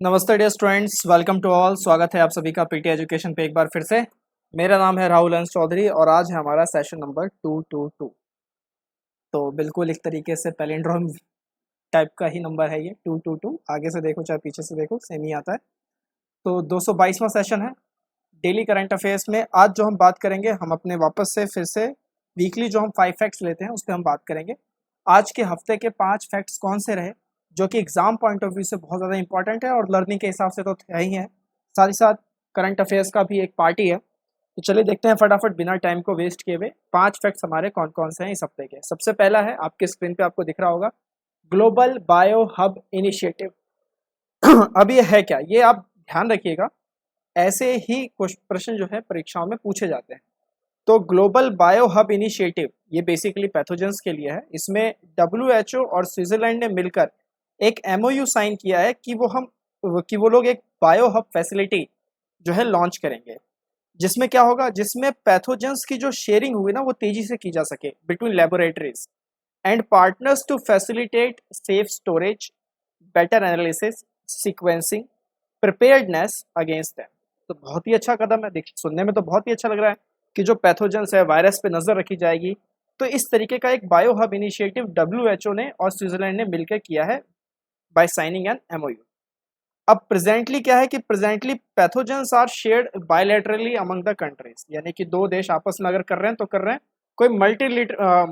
नमस्ते dear students, welcome to all. स्वागत है आप सभी का पीटी एजुकेशन पे एक बार फिर से। मेरा नाम है राहुल अंश चौधरी और आज है हमारा सेशन नंबर 222। तो बिल्कुल एक तरीके से पैलिंड्रोम टाइप का ही नंबर है ये 222। आगे से देखो चाहे पीछे से देखो सेम ही आता है। तो 222वां सेशन है डेली करंट अफेयर्स में। आज जो हम बात करेंगे, हम अपने वापस से फिर से वीकली जो हम 5 फैक्ट्स लेते हैं उस पर हम बात करेंगे। आज के हफ्ते के 5 फैक्ट्स कौन से रहे जो कि एग्जाम पॉइंट ऑफ व्यू से बहुत ज़्यादा इंपॉर्टेंट है और लर्निंग के हिसाब से तो है ही है, साथ ही साथ करंट अफेयर्स का भी एक पार्ट ही है। तो चलिए देखते हैं फटाफट बिना टाइम को वेस्ट किए हुए 5 फैक्ट्स हमारे कौन कौन से हैं इस हफ्ते के। सबसे पहला है, आपके स्क्रीन पे आपको दिख रहा होगा, ग्लोबल बायो हब इनिशिएटिव। अब ये है क्या, ये आप ध्यान रखिएगा, ऐसे ही कुछ प्रश्न जो है परीक्षाओं में पूछे जाते हैं। तो ग्लोबल बायो हब इनिशिएटिव ये बेसिकली पैथोजेंस के लिए है। इसमें डब्ल्यूएचओ और स्विट्जरलैंड ने मिलकर एक एमओयू साइन किया है कि वो लोग एक बायो हब फैसिलिटी जो है लॉन्च करेंगे, जिसमें क्या होगा, जिसमें पैथोजेंस की जो शेयरिंग हुई ना वो तेजी से की जा सके between laboratories and partners to facilitate safe storage, better analysis, sequencing, preparedness against them. तो बहुत ही अच्छा कदम है, सुनने में तो बहुत ही अच्छा लग रहा है कि जो पैथोजेंस है, वायरस पे नजर रखी जाएगी। तो इस तरीके का एक बायो हब इनिशिएटिव डब्ल्यूएचओ ने और स्विट्जरलैंड ने मिलकर किया है बाय साइनिंग एन एमओयू। अब प्रेजेंटली क्या है कि presently pathogens are shared bilaterally among the countries, यानी कि दो देश आपस में अगर कर रहे हैं तो कर रहे हैं, कोई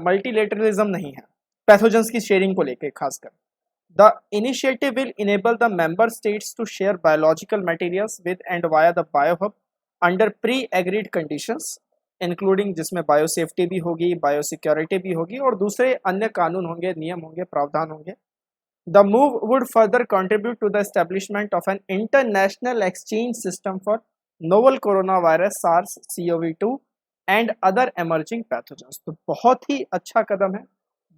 मल्टीलेटरलिज्म नहीं है पैथोजेंस की शेयरिंग को लेकर खासकर। The initiative will enable the member states to share biological materials with and via the biohub under pre-agreed conditions, including जिसमें बायोसेफ्टी भी होगी, बायोसिक्योरिटी भी होगी और दूसरे अन्य कानून होंगे, नियम होंगे, प्रावधान होंगे। The move would further contribute to the establishment of an international exchange system for novel coronavirus SARS-CoV-2 and other emerging pathogens। तो बहुत ही अच्छा कदम है,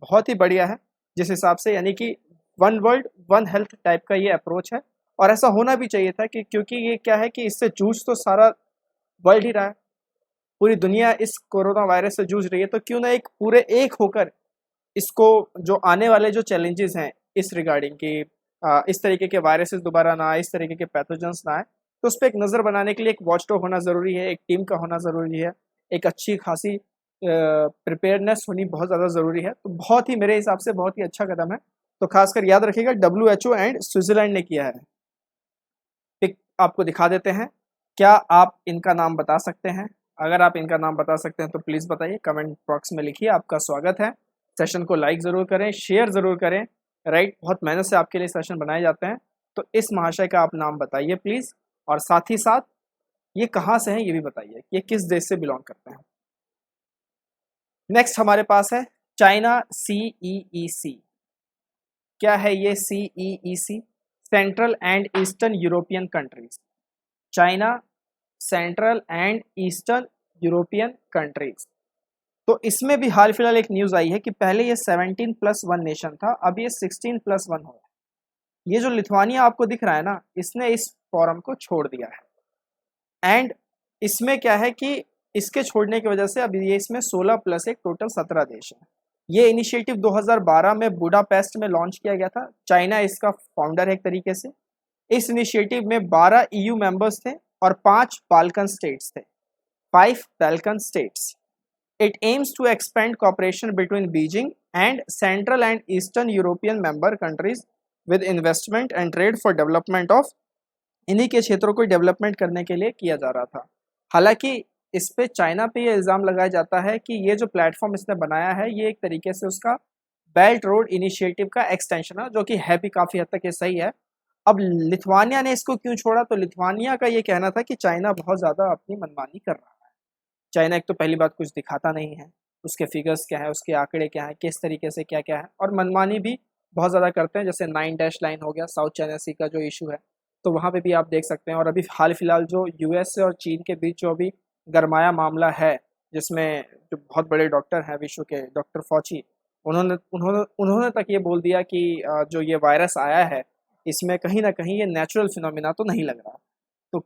बहुत ही बढ़िया है जिस हिसाब से, यानी कि one world one health type का ये अप्रोच है। और ऐसा होना भी चाहिए था कि क्योंकि ये क्या है कि इससे जूझ तो सारा वर्ल्ड ही रहा है, पूरी दुनिया इस कोरोना वायरस से जूझ रही है, तो क्यों ना एक पूरे एक होकर इसको, जो आने वाले जो चैलेंजेस हैं इस रिगार्डिंग कि इस तरीके के वायरसेस दोबारा ना आए, इस तरीके के पैथोजेंस ना आए, तो उस पर एक नज़र बनाने के लिए एक वॉचडॉग होना ज़रूरी है, एक टीम का होना ज़रूरी है, एक अच्छी खासी प्रिपेयरनेस होनी बहुत ज़्यादा ज़रूरी है। तो बहुत ही मेरे हिसाब से बहुत ही अच्छा कदम है। तो खासकर याद रखिएगा डब्ल्यूएचओ एंड स्विट्जरलैंड ने किया है। पिक आपको दिखा देते हैं, क्या आप इनका नाम बता सकते हैं? अगर आप इनका नाम बता सकते हैं तो प्लीज़ बताइए, कमेंट बॉक्स में लिखिए। आपका स्वागत है। सेशन को लाइक ज़रूर करें, शेयर ज़रूर करें, राइट। बहुत मेहनत से आपके लिए सेशन बनाए जाते हैं। तो इस महाशय का आप नाम बताइए प्लीज़, और साथ ही साथ ये कहाँ से हैं ये भी बताइए, ये किस देश से बिलोंग करते हैं। नेक्स्ट हमारे पास है चाइना CEEC। क्या है ये CEEC? Central and eastern European countries. China, central and eastern European countries. तो इसमें भी हाल फिलहाल एक न्यूज़ आई है कि पहले ये 17+1 नेशन था, अब ये 16+1 हो गया। ये जो लिथुआनिया आपको दिख रहा है ना, इसने इस फोरम को छोड़ दिया है। एंड इसमें क्या है कि इसके छोड़ने की वजह से अब ये इसमें 16+1 टोटल 17 देश है। ये इनिशिएटिव 2012 में बुडापेस्ट में लॉन्च किया गया था। चाइना इसका फाउंडर है एक तरीके से। इस इनिशिएटिव में 12 EU मेंबर्स थे और 5 बाल्कन स्टेट्स थे, 5 Balkan states. It aims to expand cooperation between Beijing and Central and Eastern European member countries with investment and trade for development of, इन्हीं के क्षेत्रों को डेवलपमेंट करने के लिए किया जा रहा था। हालांकि इस पे चाइना पे ये इल्ज़ाम लगाया जाता है कि ये जो प्लेटफॉर्म इसने बनाया है ये एक तरीके से उसका बेल्ट रोड इनिशिएटिव का एक्सटेंशन है, जो कि है भी काफ़ी हद तक ये सही है। अब लिथुआनिया ने इसको क्यों छोड़ा? तो लिथुआनिया का ये कहना था कि चाइना बहुत ज़्यादा अपनी मनमानी कर रहा है। चाइना एक तो पहली बात कुछ दिखाता नहीं है, उसके फिगर्स क्या है, उसके आंकड़े क्या हैं, किस तरीके से क्या क्या है, और मनमानी भी बहुत ज़्यादा करते हैं। जैसे 9 डैश लाइन हो गया, साउथ चाइना सी का जो इशू है, तो वहाँ पे भी आप देख सकते हैं। और अभी हाल फिलहाल जो यूएस और चीन के बीच जो अभी गरमाया मामला है, जिसमें जो बहुत बड़े डॉक्टर हैं विश्व के, डॉक्टर फॉची, उन्होंने उन्होंने उन्होंने तक ये बोल दिया कि जो ये वायरस आया है इसमें कहीं ना कहीं ये नेचुरल फिनोमिना तो नहीं लग रहा। तो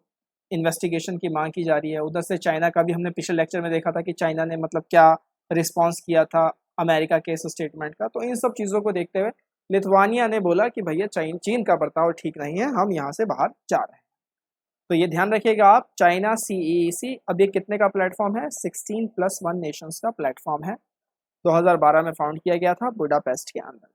इन्वेस्टिगेशन की मांग की जा रही है। उधर से चाइना का भी हमने पिछले लेक्चर में देखा था कि चाइना ने मतलब क्या रिस्पॉन्स किया था अमेरिका के इस स्टेटमेंट का। तो इन सब चीज़ों को देखते हुए लिथुआनिया ने बोला कि भैया चीन का बर्ताव ठीक नहीं है, हम यहाँ से बाहर जा रहे हैं। तो ये ध्यान रखिएगा आप, चाइना CEEC अब ये कितने का प्लेटफॉर्म है, 16+1 नेशंस का प्लेटफॉर्म है। 2012 में फाउंड किया गया था बुडापेस्ट के अंदर।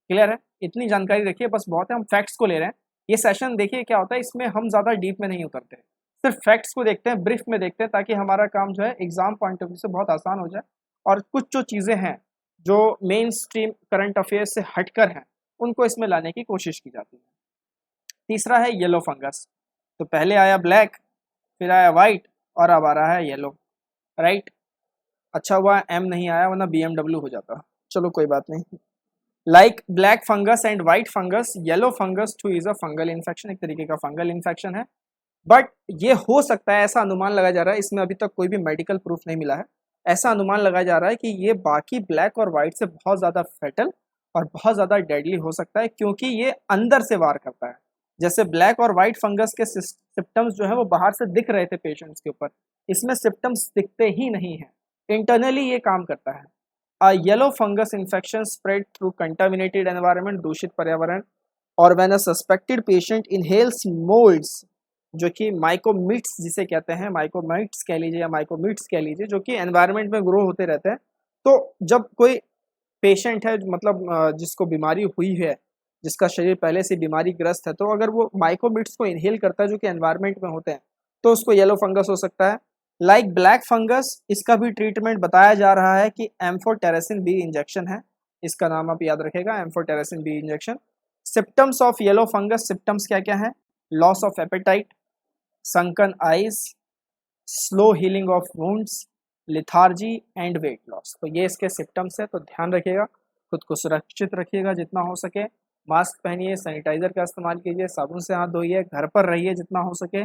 क्लियर है, इतनी जानकारी रखिए बस बहुत है, हम फैक्ट्स को ले रहे हैं। ये सेशन देखिए क्या होता है, इसमें हम ज़्यादा डीप में नहीं उतरते, सिर्फ फैक्ट्स को देखते हैं, ब्रीफ में देखते हैं, ताकि हमारा काम जो है एग्जाम पॉइंट ऑफ व्यू से बहुत आसान हो जाए। और कुछ जो चीज़ें हैं जो मेन स्ट्रीम करंट अफेयर्स से हटकर हैं, उनको इसमें लाने की कोशिश की जाती है। तीसरा है येलो फंगस। तो पहले आया ब्लैक, फिर आया वाइट, और अब आ रहा है येलो, राइट। अच्छा हुआ एम नहीं आया, वरना BMW हो जाता। चलो कोई बात नहीं। Like black fungus and white fungus, yellow fungus two is a fungal infection, एक तरीके का फंगल इन्फेक्शन है। बट ये हो सकता है, ऐसा अनुमान लगाया जा रहा है, इसमें अभी तक कोई भी मेडिकल प्रूफ नहीं मिला है, ऐसा अनुमान लगाया जा रहा है कि ये बाकी ब्लैक और वाइट से बहुत ज़्यादा फेटल और बहुत ज़्यादा डेडली हो सकता है, क्योंकि ये अंदर से वार करता है। जैसे ब्लैक और वाइट फंगस के सिम्टम्स जो है वो बाहर से दिख रहे थे पेशेंट्स के ऊपर, इसमें सिम्टम्स दिखते ही नहीं है, इंटरनली ये काम करता है। Yellow fungus infection spread through contaminated environment, दूषित पर्यावरण, और when a suspected patient inhales moulds, जो कि माइकोमिट्स जिसे कहते हैं, माइकोमाइट्स कह लीजिए या माइकोमिट्स कह लीजिए, जो कि एनवायरनमेंट में ग्रो होते रहते हैं। तो जब कोई पेशेंट है, मतलब जिसको बीमारी हुई है, जिसका शरीर पहले से बीमारी ग्रस्त है, तो अगर वो माइकोमिट्स को इनहेल करता है जो कि एनवायरनमेंट में होते हैं, तो उसको येलो फंगस हो सकता है। लाइक ब्लैक फंगस, इसका भी ट्रीटमेंट बताया जा रहा है कि एम्फोटेरेसिन बी इंजेक्शन है, इसका नाम आप याद रखेगा, amphotericin B injection. Symptoms of yellow fungus, symptoms क्या क्या है, loss of appetite, sunken eyes, slow healing of wounds, lethargy and weight loss. तो ये इसके सिम्टम्स है, तो ध्यान रखिएगा, खुद को सुरक्षित रखिएगा जितना हो सके, मास्क पहनिए, सैनिटाइजर का इस्तेमाल कीजिए, साबुन से हाथ धोइए, घर पर रहिए जितना हो सके,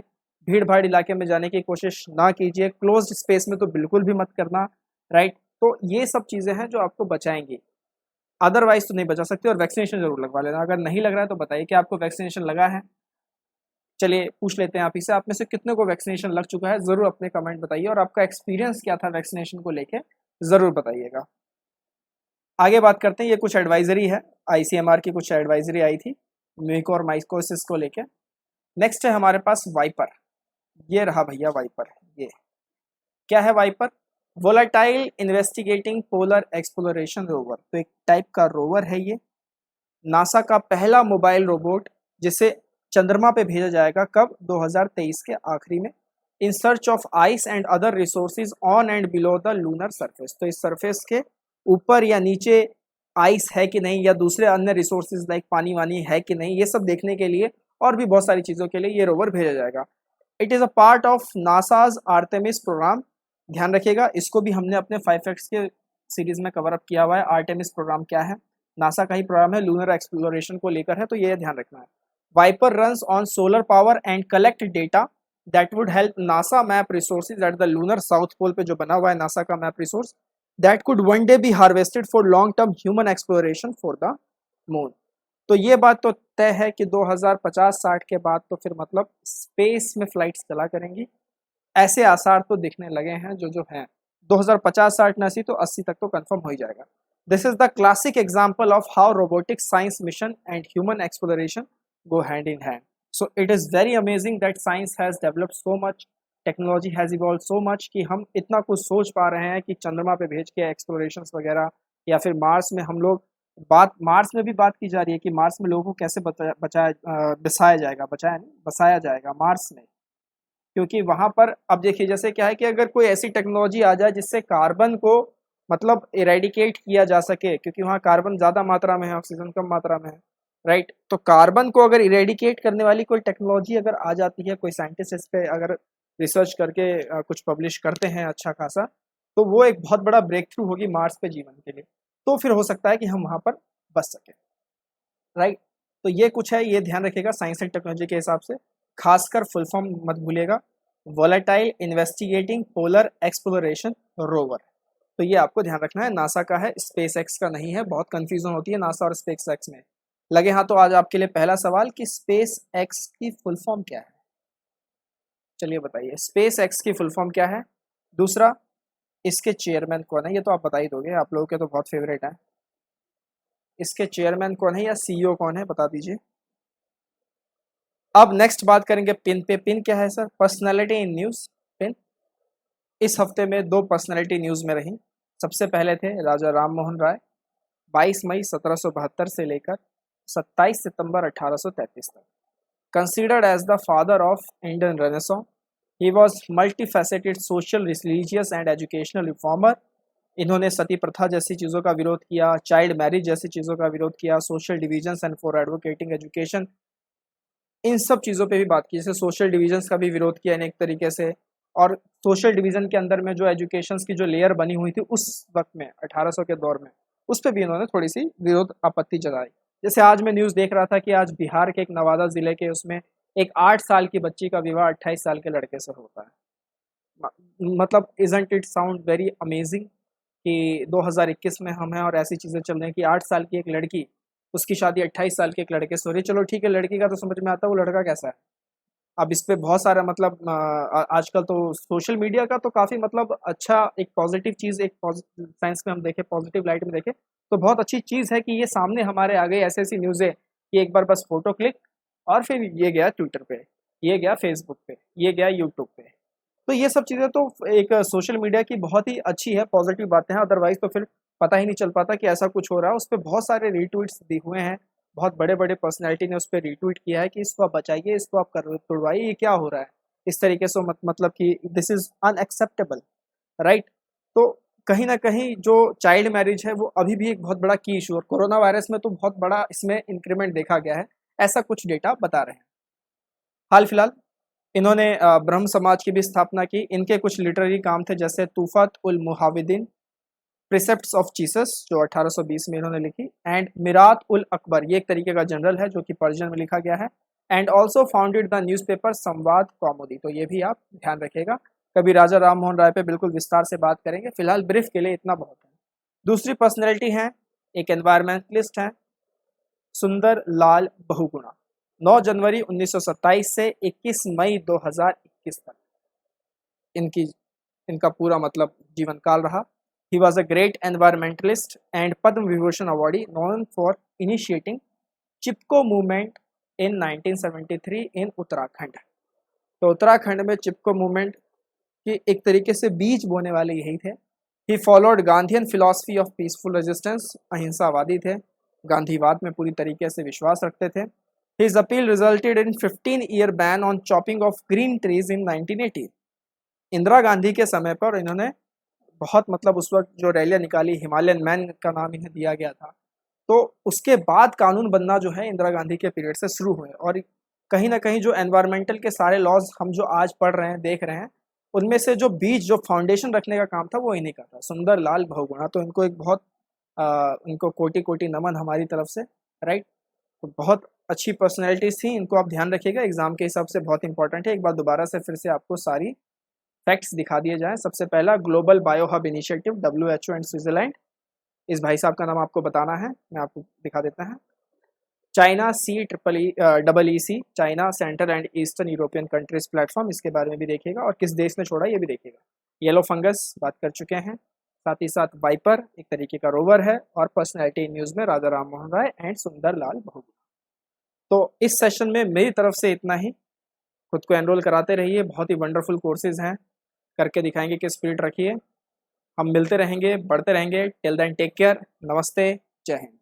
भीड़ भाड़ इलाके में जाने की कोशिश ना कीजिए, क्लोज्ड स्पेस में तो बिल्कुल भी मत करना, राइट। तो ये सब चीज़ें हैं जो आपको बचाएंगी, अदरवाइज तो नहीं बचा सकते। और वैक्सीनेशन जरूर लगवा लेना, अगर नहीं लग रहा है तो बताइए कि आपको वैक्सीनेशन लगा है। चलिए पूछ लेते हैं आप ही से, आप में से कितने को वैक्सीनेशन लग चुका है, ज़रूर अपने कमेंट बताइए, और आपका एक्सपीरियंस क्या था वैक्सीनेशन को लेके, ज़रूर बताइएगा। आगे बात करते हैं, ये कुछ एडवाइजरी है, ICMR की कुछ एडवाइजरी आई थी म्यूको और माइकोसिस को लेके। नेक्स्ट है हमारे पास वाइपर, ये रहा भैया वाइपर। ये क्या है VIPER, volatile investigating polar exploration rover. तो एक टाइप का रोवर है ये, नासा का पहला मोबाइल रोबोट, जिसे चंद्रमा पे भेजा जाएगा कब, 2023 के आखिरी में, in search of ice and other resources on and below the lunar surface. तो इस सरफेस के ऊपर या नीचे आइस है कि नहीं, या दूसरे अन्य रिसोर्सेज लाइक पानी वानी है कि नहीं, ये सब देखने के लिए और भी बहुत सारी चीज़ों के लिए ये रोवर भेजा जाएगा। It is a part of NASA's Artemis programme. ध्यान रखिएगा, इसको भी हमने अपने 5 फैक्ट्स के सीरीज में कवर अप किया हुआ है। आर्टेमिस प्रोग्राम क्या है, नासा का ही प्रोग्राम है, लूनर एक्सप्लोरेशन को लेकर है, तो ये ध्यान रखना है। VIPER runs on solar power and collect data that would help NASA map resources at the lunar south pole पे जो बना हुआ है नासा का map resource, that could one day be harvested for long term human exploration for the moon. तो ये बात तो तय है कि 2050-60 के बाद तो फिर मतलब स्पेस में फ्लाइट्स चला करेंगी, ऐसे आसार तो दिखने लगे हैं जो हैं। 2050-60 नसी तो 80 तक तो कंफर्म हो ही जाएगा। This is the classic example of how robotic science mission and human exploration go hand in hand. So it is very amazing that science has developed so much, technology has evolved so much कि हम इतना कुछ सोच पा रहे हैं कि चंद्रमा पे भेज के एक्सप्लोरेशंस वगैरह, या फिर मार्स में हम लोग मार्स में भी बात की जा रही है कि मार्स में लोगों को कैसे बसाया जाएगा, बचाया नहीं बसाया जाएगा मार्स में, क्योंकि वहाँ पर अब देखिए जैसे क्या है कि अगर कोई ऐसी टेक्नोलॉजी आ जाए जिससे कार्बन को मतलब इरेडिकेट किया जा सके, क्योंकि वहाँ कार्बन ज़्यादा मात्रा में है, ऑक्सीजन कम मात्रा में है, राइट। तो कार्बन को अगर इरेडिकेट करने वाली कोई टेक्नोलॉजी अगर आ जाती है, कोई साइंटिस्ट इस पे अगर रिसर्च करके कुछ पब्लिश करते हैं अच्छा खासा, तो वो एक बहुत बड़ा ब्रेक थ्रू होगी मार्स पे जीवन के लिए। तो फिर हो सकता है कि हम वहाँ पर बच सकें, राइट। तो ये कुछ है, ये ध्यान रखिएगा साइंस एंड टेक्नोलॉजी के हिसाब से, खासकर फुल फॉर्म मत भूलिएगा, volatile investigating polar exploration rover. तो ये आपको ध्यान रखना है, नासा का है, स्पेस एक्स का नहीं है, बहुत कंफ्यूजन होती है नासा और स्पेस एक्स में। लगे हाँ तो आज आपके लिए पहला सवाल कि स्पेस एक्स की फुल फॉर्म क्या है, चलिए बताइए स्पेस एक्स की फुल फॉर्म क्या है। दूसरा, इसके चेयरमैन कौन है, ये तो आप बता ही दोगे, आप लोगों के तो बहुत फेवरेट है। इसके चेयरमैन कौन है या सीईओ कौन है, बता दीजिए। अब नेक्स्ट बात करेंगे पिन पे। पिन क्या है sir? Personality in news. Pin इस हफ्ते में 2 पर्सनैलिटी न्यूज़ में रही। सबसे पहले थे राजा राम मोहन राय, 22 मई 1772 से लेकर 27 सितंबर 1833 तक। Considered as the father of Indian renaissance, he was multifaceted social, religious and educational reformer. इन्होंने सती प्रथा जैसी चीज़ों का विरोध किया, चाइल्ड मैरिज जैसी चीज़ों का विरोध किया, social divisions and for advocating education, इन सब चीज़ों पे भी बात की। जैसे सोशल डिविजन्स का भी विरोध किया एक तरीके से, और सोशल डिवीजन के अंदर में जो एजुकेशंस की जो लेयर बनी हुई थी उस वक्त में 1800 के दौर में, उस पर भी इन्होंने थोड़ी सी विरोध आपत्ति जताई। जैसे आज मैं न्यूज़ देख रहा था कि आज बिहार के एक नवादा ज़िले के उसमें एक 8 साल की बच्ची का विवाह 28 साल के लड़के से होता है। मतलब isn't it sound very amazing कि 2021 में हम हैं और ऐसी चीज़ें चल रही हैं कि 8 साल की एक लड़की, उसकी शादी 28 साल के एक लड़के से हो रही है। चलो ठीक है, लड़की का तो समझ में आता है, वो लड़का कैसा है। अब इस पे बहुत सारा मतलब आजकल तो सोशल मीडिया का तो काफ़ी मतलब अच्छा एक पॉजिटिव चीज़, एक साइंस में हम देखें, पॉजिटिव लाइट में देखें तो बहुत अच्छी चीज़ है कि ये सामने हमारे आ गई ऐसी ऐसी न्यूज़ें कि एक बार बस फोटो क्लिक और फिर ये गया ट्विटर पे, ये गया फेसबुक पे, ये गया यूट्यूब पे। तो ये सब चीज़ें तो एक सोशल मीडिया की बहुत ही अच्छी है, पॉजिटिव बातें हैं। अदरवाइज़ तो फिर पता ही नहीं चल पाता कि ऐसा कुछ हो रहा है। उस पे बहुत सारे रीट्वीट्स दिए हुए हैं, बहुत बड़े-बड़े पर्सनैलिटी ने उस पे रीट्वीट किया है कि इसको आप बचाइए, इसको आप कर तुड़वाइए, ये क्या हो रहा है? इस तरीके से मतलब कि दिस इज़ अनएक्सेप्टेबल, राइट? तो कहीं न कहीं जो चाइल्ड मैरिज है वो अभी भी एक बहुत बड़ा की इश्यू, और कोरोना वायरस में तो बहुत बड़ा इसमें इंक्रीमेंट देखा गया है, ऐसा कुछ डेटा बता रहे हैं। हाल-फिलहाल इन्होंने ब्रह्म समाज की भी स्थापना की। इनके कुछ लिटरेरी काम थे जैसे तूफ़त उल मुहाविदीन, प्रिसेप्ट्स ऑफ जीसस जो 1820 में इन्होंने लिखी, एंड मिरात उल अकबर, ये एक तरीके का जनरल है जो कि पर्शियन में लिखा गया है। And also founded the newspaper संवाद कौमुदी, तो ये भी आप ध्यान रखिएगा। कभी राजा राम मोहन राय पे बिल्कुल विस्तार से बात करेंगे, फिलहाल ब्रीफ के लिए इतना बहुत है। दूसरी पर्सनैलिटी हैं, एक एनवायरमेंटलिस्ट हैं, सुंदर लाल बहुगुणा। 9 जनवरी 1927 से 21 मई 2021 तक इनकी इनका पूरा मतलब जीवन काल रहा। He was a great environmentalist and Padma Vibhushan awardee known for initiating Chipko movement in 1973 इन उत्तराखंड। तो उत्तराखंड में चिपको मूवमेंट की एक तरीके से बीज बोने वाले यही थे। He followed Gandhian philosophy of peaceful resistance, अहिंसावादी थे, गांधीवाद में पूरी तरीके से विश्वास रखते थे। His appeal resulted in 15-year ban on chopping of green trees in 1980। Indira Gandhi के समय पर इन्होंने बहुत मतलब उस वक्त जो रैलियाँ निकाली, हिमालयन मैन का नाम इन्हें दिया गया था, तो उसके बाद कानून बनना जो है इंदिरा गांधी के पीरियड से शुरू हुए। और कहीं ना कहीं जो एनवायरमेंटल के सारे लॉज हम जो आज पढ़ रहे हैं, देख रहे हैं, उनमें से जो बीज, जो फाउंडेशन रखने का काम था वो इन्हीं का था, सुंदर लाल बहुगुणा। तो इनको एक बहुत इनको कोटि कोटि नमन हमारी तरफ से, राइट। तो बहुत अच्छी पर्सनैलिटीज़ थी, इनको आप ध्यान रखिएगा, एग्जाम के हिसाब से बहुत इंपॉर्टेंट है। एक बार दोबारा से फिर से आपको सारी फैक्ट्स दिखा दिए जाएं। सबसे पहला global bio hub initiative, WHO and Switzerland, इस भाई साहब का नाम आपको बताना है, मैं आपको दिखा देता है। China CEEC, China central and eastern European countries platform, इसके बारे में भी देखिएगा, और किस देश ने छोड़ा ये भी देखिएगा। येलो फंगस बात कर चुके हैं, साथ ही साथ वाइपर एक तरीके का रोवर है, और पर्सनैलिटी न्यूज़ में राजा राम मोहन राय एंड सुंदर लाल बहुगुणा। तो इस सेशन में मेरी तरफ से इतना ही। खुद को एनरोल कराते रहिए, बहुत ही वंडरफुल कोर्सेज हैं, करके दिखाएंगे कि स्पिरिट रखिए। हम मिलते रहेंगे, बढ़ते रहेंगे। टिल देन टेक केयर, नमस्ते, जय हिंद।